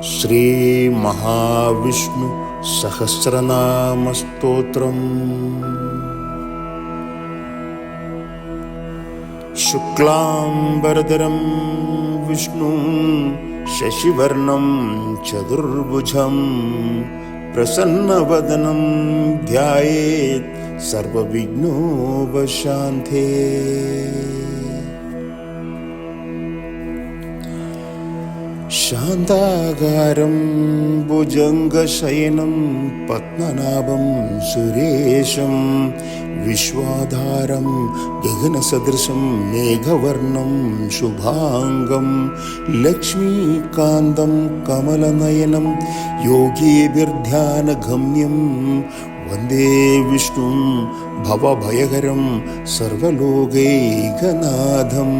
श्री महाविष्णु सहस्रनाम स्तोत्रम्। शुक्लांबरधरं विष्णुं शशिवर्णं चतुर्भुजं प्रसन्नवदनं ध्यायेत् सर्वविघ्नोपशान्ते। शान्ताकारं भुजङ्गशयनं पद्मनाभं सुरेशं विश्वाधारं गगनसदृशं मेघवर्णं शुभांगं लक्ष्मीकान्तं कमलनयनं योगीभिर्ध्यानगम्यं वन्दे विष्णुं भवभयहरं सर्वलोकैकनाथम्।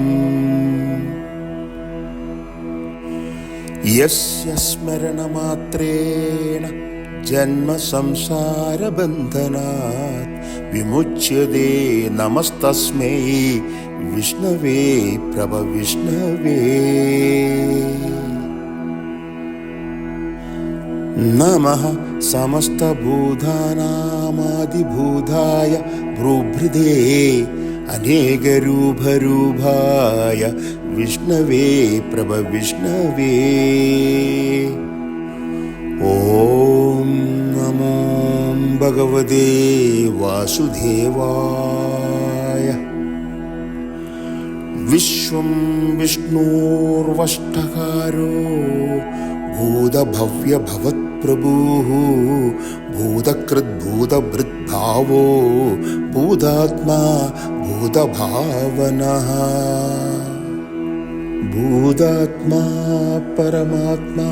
यस्य स्मरणमात्रेण जन्म संसारबन्धनात् विमुच्यते नमस्तस्मै विष्णवे प्रभविष्णवे। नमः समस्तभूतानामादिभूताय भ्रूभृदे अनेकरूपरूपाय विष्णवे प्रभविष्णवे। ॐ नमो भगवते वासुदेवाय। विश्वं विष्णोर्वष्टकारो भूतभव्यभवत्प्रभुः भूतकृद्भूतभृद्भावो भूतात्मा भूतभावनः। भूतात्मा परमात्मा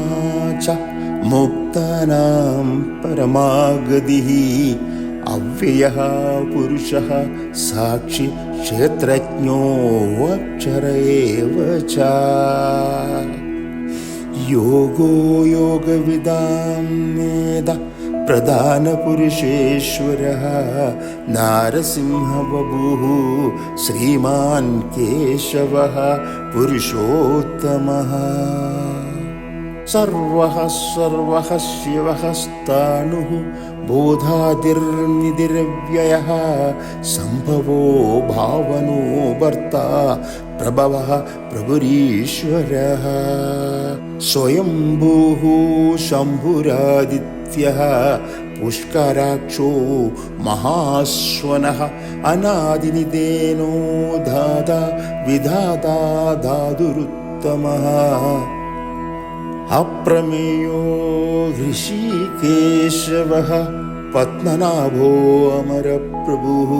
च मुक्तानां परमागतिः अव्ययः पुरुषः साक्षी क्षेत्रज्ञो अक्षर एव च। योगो योगविदां वेद प्रधानपुरुषेश्वरः नारसिंहबभूः श्रीमान् केशवः पुरुषोत्तमः। सर्वः सर्वः शिवः स्थाणुः बोधादिर्निधिरव्ययः सम्भवो भावनो भर्ता प्रभवः प्रभुरीश्वरः। स्वयंभूः शम्भुरादित्यः पुष्कराक्षो महाश्वनः अनादिनिधेनो धाता विधाता धातुरुत्तमः। अप्रमेयो ऋषिकेशवः पद्मनाभो अमरप्रभुः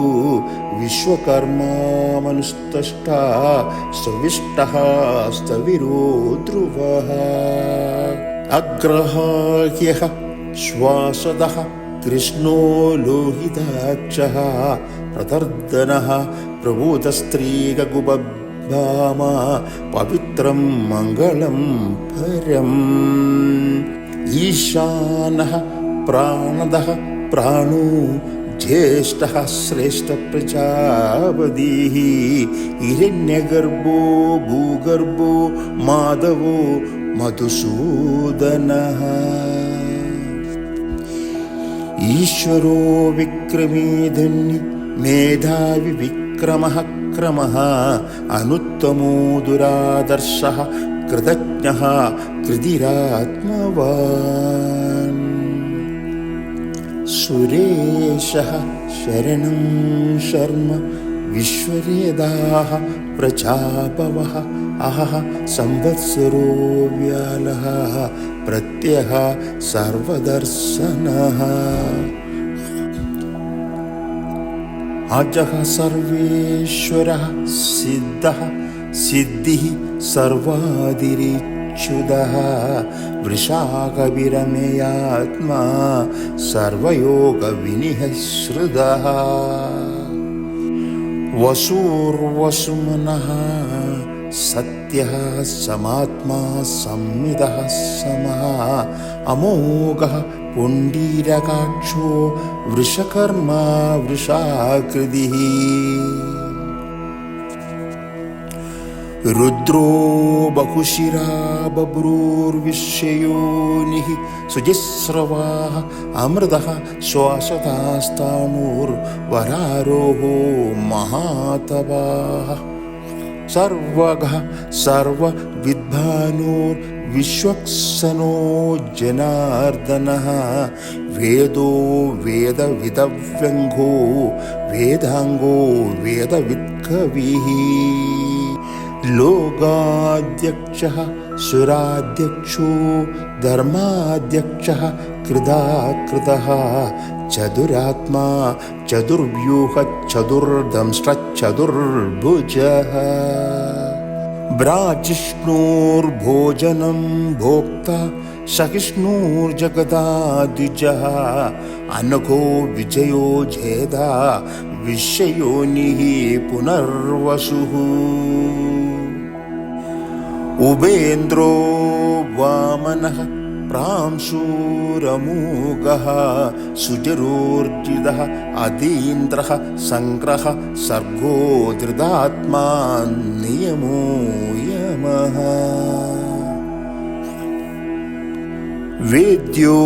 विश्वकर्मा मनुस्तष्टा स्विष्टः स्थविरो ध्रुवः। अग्रहाह्यः श्वासदः कृष्णो लोहिताक्षः प्रतर्दनः प्रभूतस्त्रीगुबभामा पवित्रं मङ्गलं परम्। ईशानः प्राणदः प्राणो ज्येष्ठः श्रेष्ठप्रजापतिः हिरण्यगर्भो भूगर्भो माधवो मधुसूदनः। ईश्वरो विक्रमी धन्य मेधावि विक्रमः क्रमः अनुत्तमो दुरादर्शः कृतज्ञः कृतिरात्मवान्। सुरेशः शरणं शर्म विश्ववेदाः प्रजापवः अहः संवत्सरो व्यालः प्रत्ययः सर्वदर्शनः। अजः सर्वेश्वरः सिद्धः सिद्धिः सर्वादिरिच्युतः वृषाकविरमेयात्मा सर्वयोगविनिःश्रुतः। वसुर्वसुमनः सत्यः समात्मा संविदः समः अमोघः पुण्डीरकाक्षो वृषकर्मा वृषाकृतिः रुद्रो बहुशिरा बभ्रूर्विश्वयोनिः सुजिस्रवाः अमृतः श्वासतास्ताणुर्वरारोहो महातपाः सर्वगः सर्वविद्भानुर्विश्वक्सनो जनार्दनः वेदो वेदविदव्यङ्गो वेदाङ्गो वेदवित्कविः लोकाध्यक्षः सुराध्यक्षो धर्माध्यक्षः कृदाकृतः चतुरात्मा चतुर्व्यूहः चतुर्दंष्ट्रचतुर्भुजः ब्राजिष्णुर्भोजनं भोक्ता सहिष्णुर्जगदाद्विजः अनघो विजयो जेदा विश्वयोनिः पुनर्वसुः उपेन्द्रो वामनः प्रांशुरमोघः सुजरोर्जितः अतीन्द्रः सङ्ग्रहः सर्गो धृतात्मा नियमो यमः वेद्यो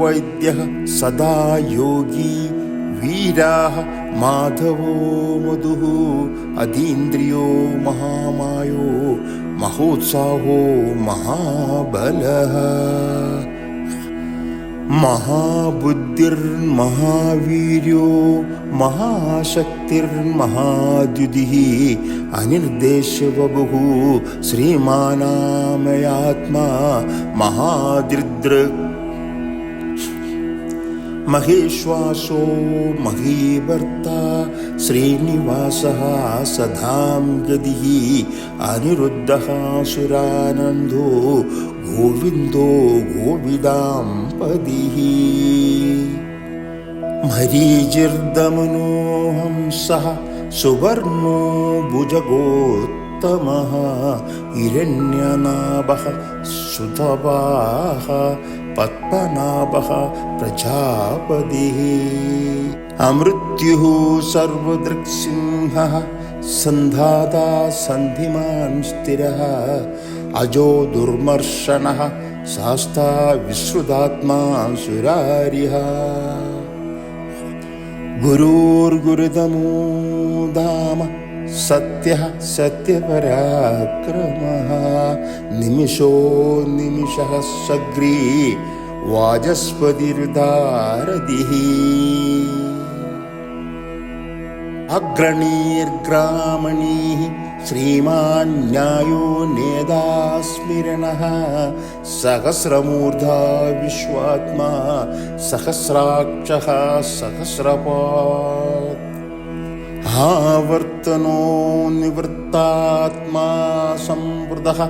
वैद्यः सदा योगी वीराः माधवो मधुः अतीन्द्रियो महामायो महोत्साहो महाबलः महाबुद्धिर्महावीर्यो महाशक्तिर्महाद्युतिः अनिर्देश्यवपुः श्रीमानामयात्मा महादृदृक् महेश्वासो महीभर्ता श्रीनिवासः सदां गतिः अनिरुद्धः सुरानन्दो गोविन्दो गोविदाम्पदिः मरीचिर्दमनो हंसः सुवर्णो भुजगोत्तमः हिरण्यनाभः सुतपाः पद्मनाभः प्रजापतिः अमृत्युः सर्वदृक्सिंहः सन्धाता सन्धिमान् स्थिरः अजो दुर्मर्शनः शास्ता विश्रुतात्मा सुरारिः गुरुर्गुरुतमो धाम सत्यः सत्यपराक्रमः निमिषो निमिषः सग्री वाचस्पतिर्दारतिः अग्रणीर्ग्रामणीः श्रीमान् न्यायो नेदा स्मिरणः सहस्रमूर्धा विश्वात्मा सहस्राक्षः सहस्रपात् आवर्तनो निवृत्तात्मा संवृतः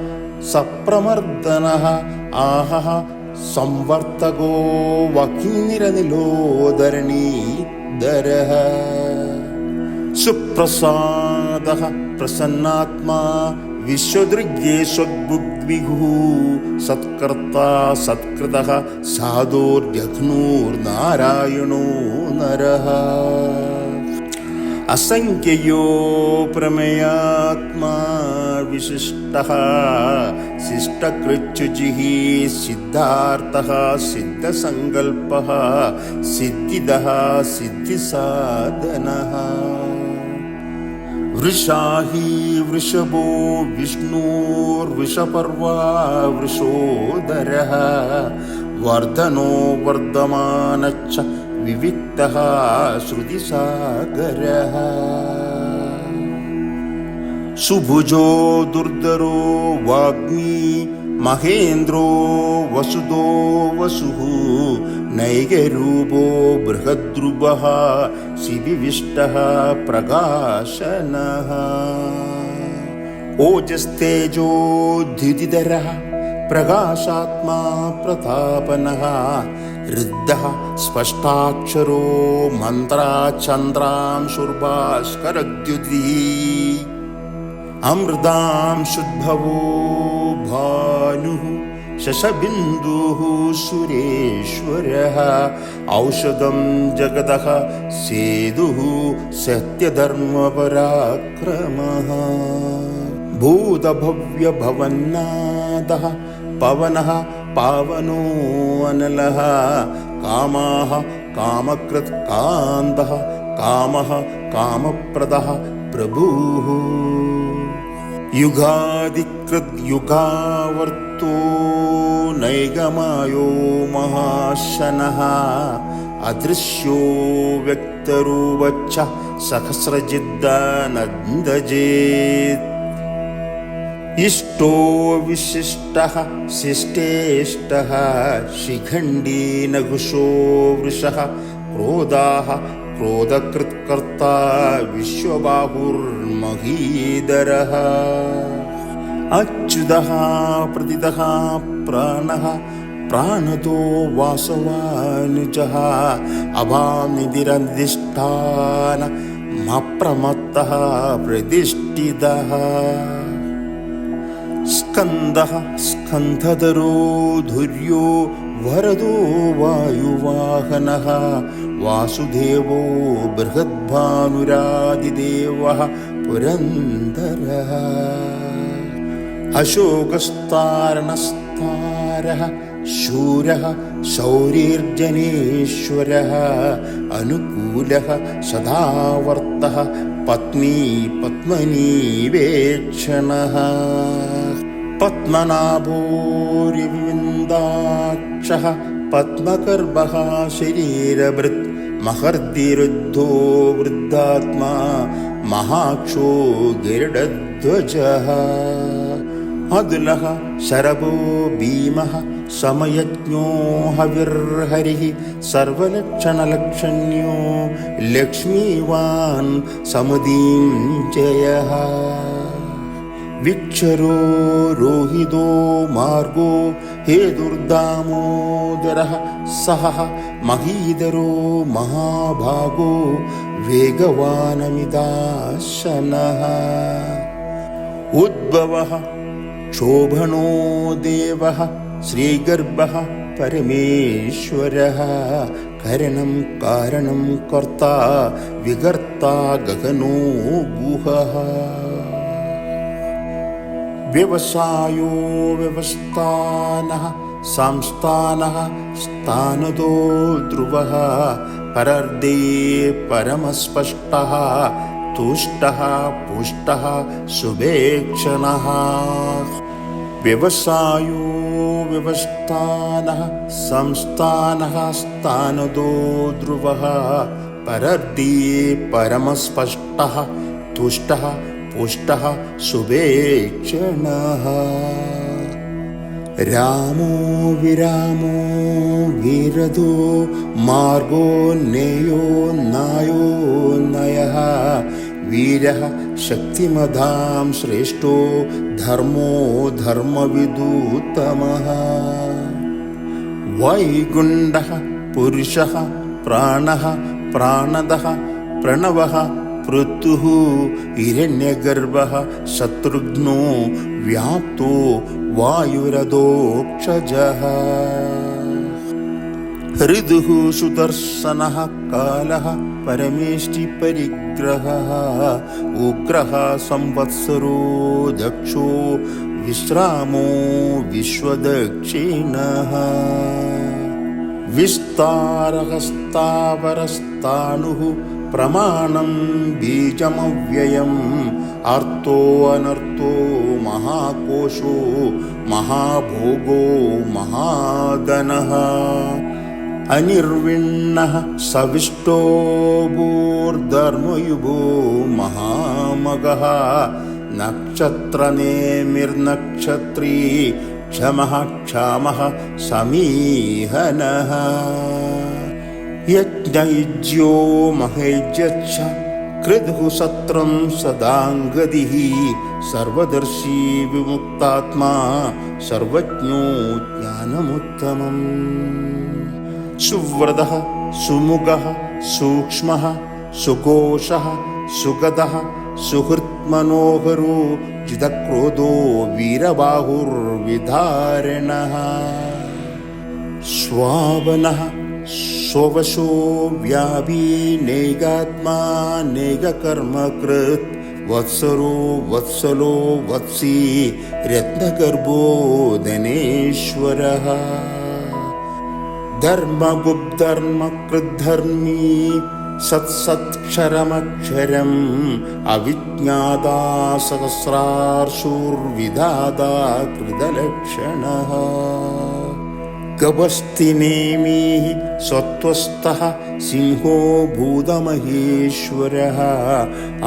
सप्रमर्दनः आहः संवर्तको वह्निरनिलोदरणीधरः सुप्रसादः प्रसन्नात्मा विश्वदृग्ये स्वद्बुद्विगुः सत्कर्ता सत्कृतः साधोर्जघ्नोर्नारायणो नरः असंख्यो प्रमेयात्मा विशिष्टः शिष्टकृच्छुचिः सिद्धार्थः सिद्धसङ्कल्पः सिद्धिदः सिद्धिसाधनः वृषाही वृषभो विष्णुर्वृषपर्वा वृषोदरः वर्धनो वर्धमानश्च विविक्तः श्रुतिसागरः सुभुजो दुर्धरो वाग्मी महेन्द्रो वसुदो वसुः नैकरूपो बृहद्रुवः शिविविष्टः प्रकाशनः ओजस्तेजो द्युतिधरः प्रकाशात्मा प्रतापनः ऋद्धः स्पष्टाक्षरो मन्त्राचन्द्रांशुर्भास्करद्युतिः अमृतांशुद्भवो भानुः शशबिन्दुः सुरेश्वरः औषधं जगतः सेतुः सत्यधर्मपराक्रमः भूतभव्यभवन्नाथः पवनः पावनो अनलः कामाः कामकृत्कान्तः कामः कामप्रदः प्रभुः युगादिकृद्युगावर्तो नैगमायो महाशनः अदृश्यो व्यक्तरूपच्च सहस्रजिद्दानन्दजेत् इष्टो विशिष्टः शिष्टेष्टः शिखण्डी नघुषो वृषः क्रोधाः क्रोधकृत्कर्ता विश्वबाहुर्महीधरः अच्युतः प्रतितः प्राणः प्राणतो वासवानुजः अभानिधिरधिष्ठानमप्रमत्तः प्रतिष्ठितः स्कन्दः स्कन्धधरो धुर्यो वरदो वायुवाहनः वासुदेवो बृहद्भानुरादिदेवः पुरन्दरः अशोकस्तारणस्तारः शूरः शौर्यर्जनेश्वरः अनुकूलः सदावर्तः पत्नी पद्मनीवेक्षणः पद्मनाभोरिविन्दाक्षः पद्मकर्बः शरीरभृत् महर्दिरुद्धो वृद्धात्मा महाक्षो गरुडध्वजः अदुलः शरभो भीमः समयज्ञो हविर्हरिः सर्वलक्षणलक्षण्यो लक्ष्मीवान् समुदीञ्जयः विक्षरो रोहितो मार्गो हेतुर्दामोदरः सहः महीधरो महाभागो वेगवानमिदाशनः उद्भवः शोभनो देवः श्रीगर्भः परमेश्वरः करणं कारणं कर्ता विकर्ता गगनो गुहः व्यवसायो व्यवस्थानः संस्थानः स्थानदो ध्रुवः परर्दे परमस्पष्टः तुष्टः पुष्टः शुभेक्षणः व्यवसायो व्यवस्थानः संस्थानः स्थानदो ध्रुवः परर्दे परमस्पष्टः तुष्टः पुष्टः शुभेक्षणः रामो विरामो वीरदो मार्गो नेयो नायो नयः वीरः शक्तिमदां श्रेष्ठो धर्मो धर्मविदुत्तमः वैकुण्ठः पुरुषः प्राणः प्राणदः प्रणवः पृथुः हिरण्यगर्भः शत्रुघ्नो व्याप्तो वायुरधोक्षजः हृदुः सुदर्शनः कालः परमेष्टिपरिग्रहः उग्रः संवत्सरो दक्षो विश्रामो विश्वदक्षिणः विस्तारः स्थावरस्ताणुः प्रमाणं बीजमव्ययम् अर्थो अनर्थो महाकोशो महाभोगो महाधनः अनिर्विण्णः सविष्टो भूर्धर्मयुगो महामगः नक्षत्रनेमिर्नक्षत्री क्षमः क्षामः समीहनः यज्ञयुज्यो महेज्यच्छ कृदुः सत्रं सदाङ्गदिः सर्वदर्शी विमुक्तात्मा सर्वज्ञो ज्ञानमुत्तमम् सुव्रतः सुमुखः सूक्ष्मः सुघोषः सुगदः सुहृत्मनोहरो जितक्रोधो वीरबाहुर्विधारिणः स्वावनः स्ववशो व्याभिनेगात्मा नेगकर्मकृत् वत्सरो वत्सलो वत्सी रत्नगर्भो धनेश्वरः धर्मगुप्धर्मकृद्धर्मी सत्सत्क्षरमक्षरम् अविज्ञाता सहस्रार्षुर्विधाता कृतलक्षणः गभस्तिनेमि सत्त्वस्थः सिंहो भूतमहेश्वरः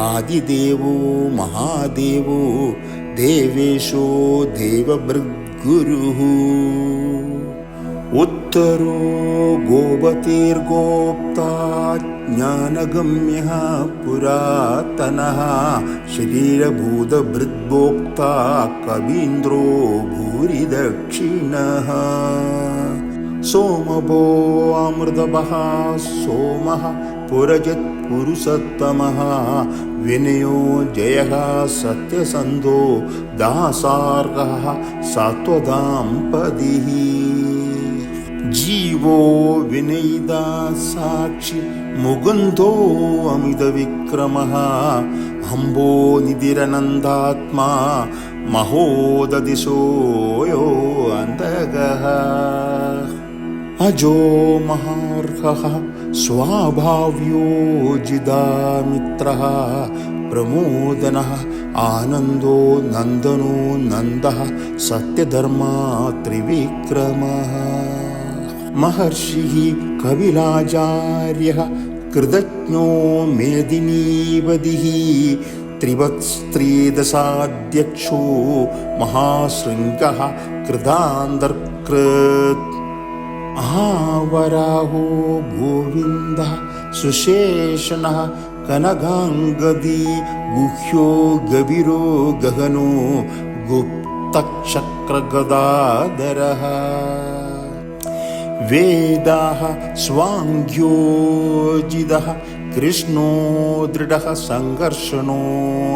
आदिदेवो महादेवो देवेशो देवभृद्गुरुः उत्तरो गोपतेर्गोप्ता ज्ञानगम्यः पुरातनः शरीरभूतभृद्भोक्ता कवीन्द्रो भूरिदक्षिणः सोमभो अमृतभः सोमः पुरजत्पुरुषोत्तमः विनयो जयः सत्यसन्धो दासार्हः सात्वदाम्पतिः जीवो विनयिता साक्षि मुकुन्दो अमितविक्रमः अम्बो निधिरनन्दात्मा महोदधिशो यो अन्तगः अजो महार्हः स्वाभाव्यो जिदामित्रः प्रमोदनः आनन्दो नन्दनो नन्दः सत्यधर्मा त्रिविक्रमः महर्षिः कपिलाचार्यः कृतज्ञो मेदिनीवदिः त्रिवत्स्त्रीदशाध्यक्षो महाशृङ्गः कृतान्तर्कृत् वराहो गोविन्दः सुशेषणः कनकाङ्गदी गुह्यो गभीरो गहनो गुप्तचक्रगदाधरः वेदाः स्वाङ्घ्योजितः कृष्णो दृढः सङ्घर्षणो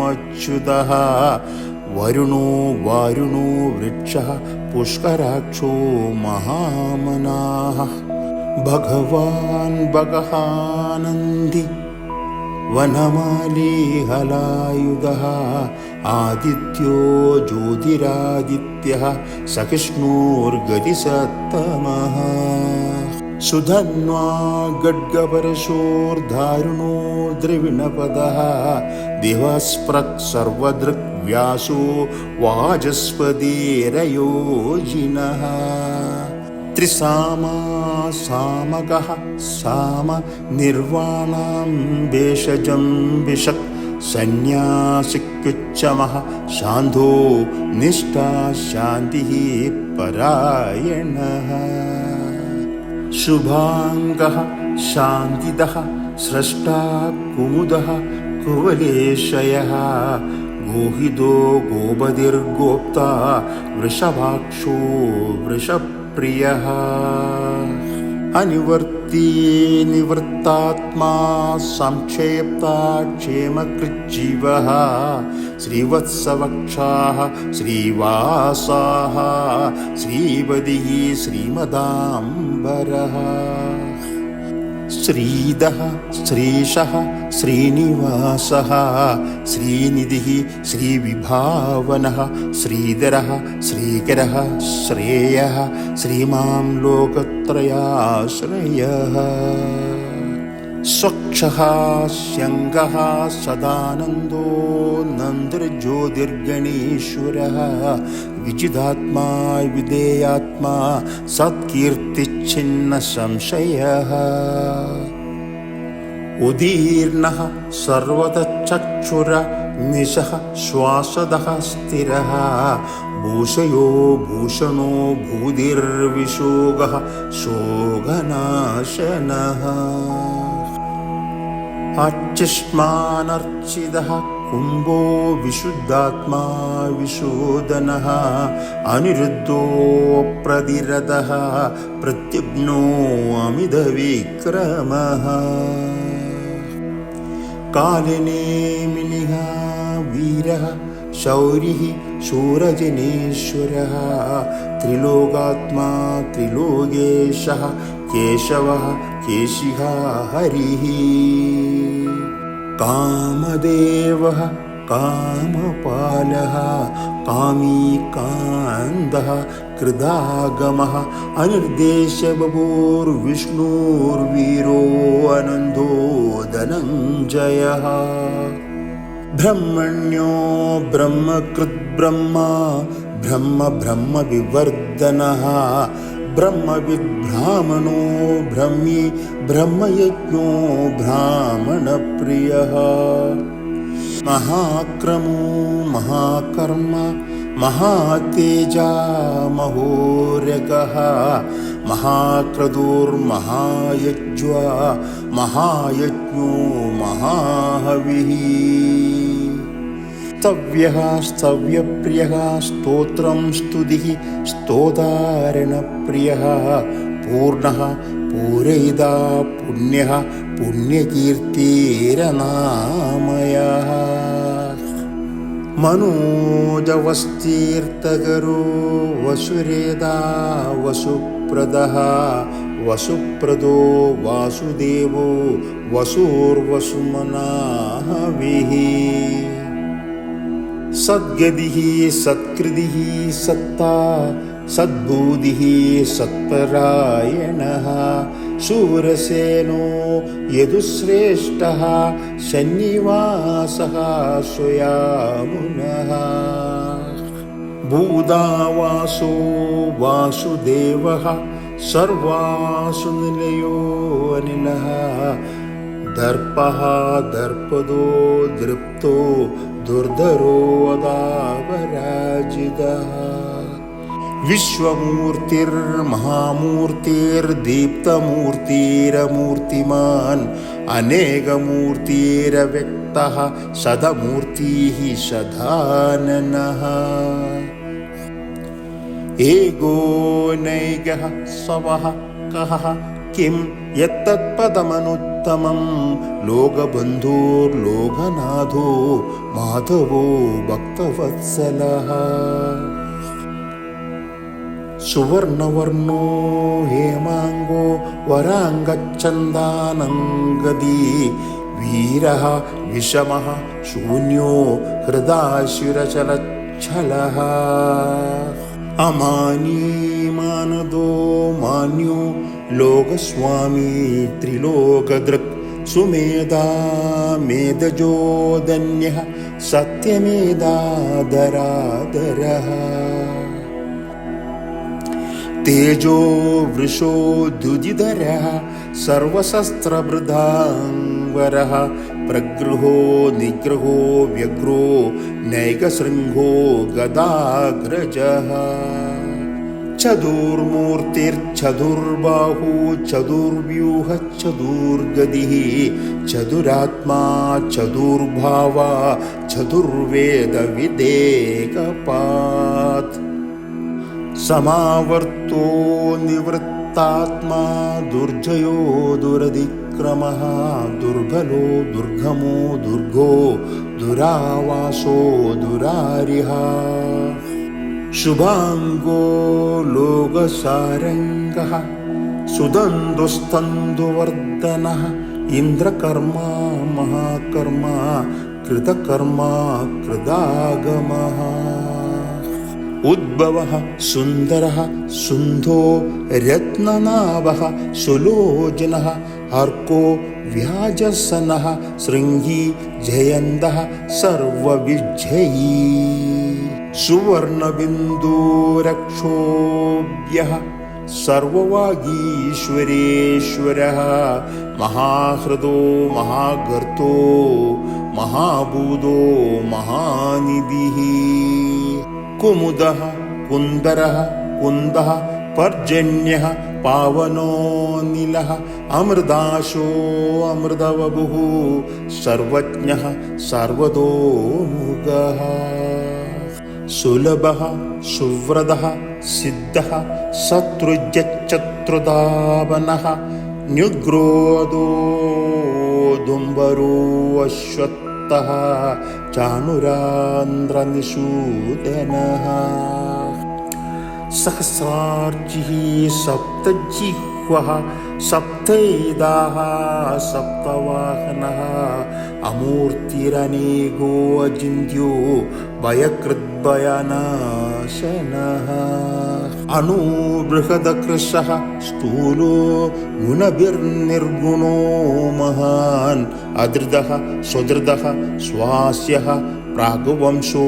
अच्युतः वरुणो वारुणो वृक्षः पुष्कराक्षो महामनाः भगवान् भगहानन्दी वनमाली हलायुधः आदित्यो ज्योतिरादित्यः सहिष्णुर्गतिसत्तमः सुधन्वा गड्गपरशोर्धारुणो द्रविणपदः दिवस्पृक् सर्वदृक् व्यासो वाचस्पतिरयोजिनः त्रिसामा सामगः साम निर्वाणां भेषजं विशक् सन्न्यासिक्युच्चमः शान्तो निष्ठा शान्तिः परायणः शुभाङ्गः शान्तिदः स्रष्टा कुमुदः कुवलेशयः गोहितो गोपतिर्गोप्ता वृषभाक्षो वृषप्रियः अनिवर्ती निवृत्तात्मा संक्षेप्ता क्षेमकृज्जीवः श्रीवत्सवक्षाः श्रीवासाः श्रीवदिः श्रीमदाम्बरः श्रीदः श्रीशः श्रीनिवासः श्रीनिधिः श्रीविभावनः श्रीधरः श्रीकरः श्रेयः श्रीमां लोकत्रयाश्रयः स्वक्षः स्यङ्गः सदानन्दो नन्दर्ज्योतिर्गणेश्वरः विजिदात्मा विधेयात्मा सत्कीर्तिच्छिन्न संशयः उदीर्णः सर्वतश्चक्षुर निशः श्वासदः स्थिरः भूषयो भूषणो भूतिर्विशोगः शोगनाशनः अर्चिष्मानर्चितः कुम्भो विशुद्धात्मा विशोदनः अनिरुद्धो प्रतिरथः प्रत्युग्नो अमितविक्रमः कालनेमिनिः वीरः शौरिः शूरजनेश्वरः त्रिलोकात्मा त्रिलोकेशः केशवः केशिः हरिः कामदेवः कामपालः कामी कान्दः कृदागमः अनिर्देशबभूर्विष्णुर्वीरो अनन्दो धनञ्जयः ब्रह्मण्यो ब्रह्मकृद्ब्रह्मा ब्रह्म ब्रह्मविवर्धनः ब्रह्मविद्ब्राह्मणो ब्रह्मी ब्रह्मयज्ञो ब्राह्मणप्रियः महाक्रमो महाकर्म महातेजा महोरगः महाक्रतुर्महायज्वा महायज्ञो महाहविः स्तव्यः स्तव्यप्रियः स्तोत्रं स्तुतिः स्तोतारणप्रियः पूर्णः पूरयिता पुण्यः पुण्यकीर्तिरनामयः मनोजवस्तीर्थकरो वसुरेदा वसुप्रदः वसुप्रदो वासुदेवो वसुर्वसुमनाहविः सद्गतिः सत्कृतिः सत्ता सद्बुद्धिः सत्परायणः शूरसेनो यदुश्रेष्ठः सन्निवासः स्वयामुनः भूदावासो वासुदेवः सर्वासु निलयो अनिलः दर्पः दर्पदो दृप्तो दुर्धरो अदावराजितः विश्वमूर्तिर्महामूर्तिर्दीप्तमूर्तिरमूर्तिमान् अनेकमूर्तिरव्यक्तः सदमूर्तिः सदाननः एको नैकः स्वः कः किं यत्तत्पदमनुत्तमं लोकबन्धुर्लोकनाथो माधवो भक्तवत्सलः सुवर्णवर्णो हेमाङ्गो वराङ्गच्चन्दानङ्गदी वीरः विषमः शून्यो हृदाशिरचलच्छलः अमानी मानदो मान्यो लोकस्वामी त्रिलोकदृक् सुमेधा मेधजोदन्यः सत्यमेधाधराधरः तेजो वृषो द्युजिधरः सर्वशस्त्रभृदाङ्गरः प्रगृहो निग्रहो व्यग्रो नैकशृङ्गो गदाग्रजः चतुर्मूर्तिर्चतुर्बाहु चतुर्व्यूहः चतुर्गतिः चतुरात्मा चतुर्भावा चतुर्वेदविदेकपात् समावर्तो निवृत्तात्मा दुर्जयो दुरधिक्रमः दुर्बलो दुर्गमो दुर्गो दुरावासो दुरारिः शुभाङ्गो लोकसारङ्गः सुदन्तुस्तन्दुवर्धनः इन्द्रकर्मा महाकर्मा कृतकर्मा कृदागमः उद्भवः सुन्दरः सुन्धो रत्ननाभः सुलोचनः अर्को व्याजसनः शृङ्गी जयन्तः सर्वविजयी सुवर्णबिन्दुरक्षोभ्यः सर्ववागीश्वरेश्वरः महाहृदो महागर्तो महाभूतो महानिधिः कुमुदः कुन्दरः कुन्दः पर्जन्यः पावनोऽनिलः अमृताशो अमृतवपुः सर्वज्ञः सर्वतोमुखः सुलभः सुव्रतः सिद्धः शत्रुजच्चत्रुधावनः न्युग्रोधो धुम्बरो अश्वत्थः चाणुरान्द्रनिषूदनः सहस्रार्चिः सप्तजिह्वः सप्तैदाः सप्तवाहनः अमूर्तिरनेको अचिन्त्यो भयकृद्भयनाशनः अणुबृहदकृशः स्थूलो गुणभिर्निर्गुणो महान् अधृतः स्वधृतः स्वास्यः प्राग्वंशो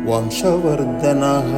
वंशवर्धनः